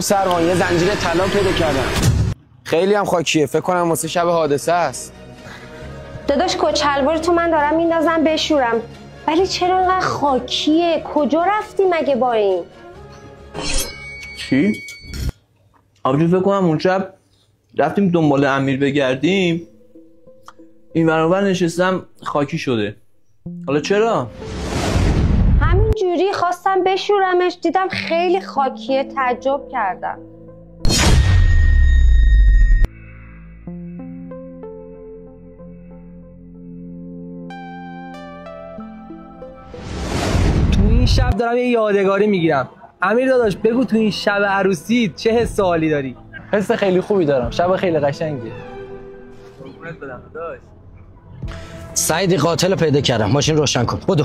سرمان یه زنجیر طلا پیدا کردم. خیلی هم خاکیه، فکر کنم واسه شب حادثه است. داداش کچلوار تو من دارم میندازم بشورم، ولی چرا اینقدر خاکیه؟ کجا رفتی مگه با این؟ چی؟ آبجو فکر کنم اون شب رفتیم دنبال امیر بگردیم، این برابر نشستم خاکی شده. حالا چرا؟ همین جوری خواستم بشورمش، دیدم خیلی خاکیه، تعجب کردم. تو این شب دارم یه یادگاری میگیرم. امیر داداش بگو تو این شب عروسی چه حس حالی داری؟ حس خیلی خوبی دارم، شب خیلی قشنگه. قربونت بدم داداش. سعیدی قاتل پیدا کردم، ماشین روشن کن. بدو.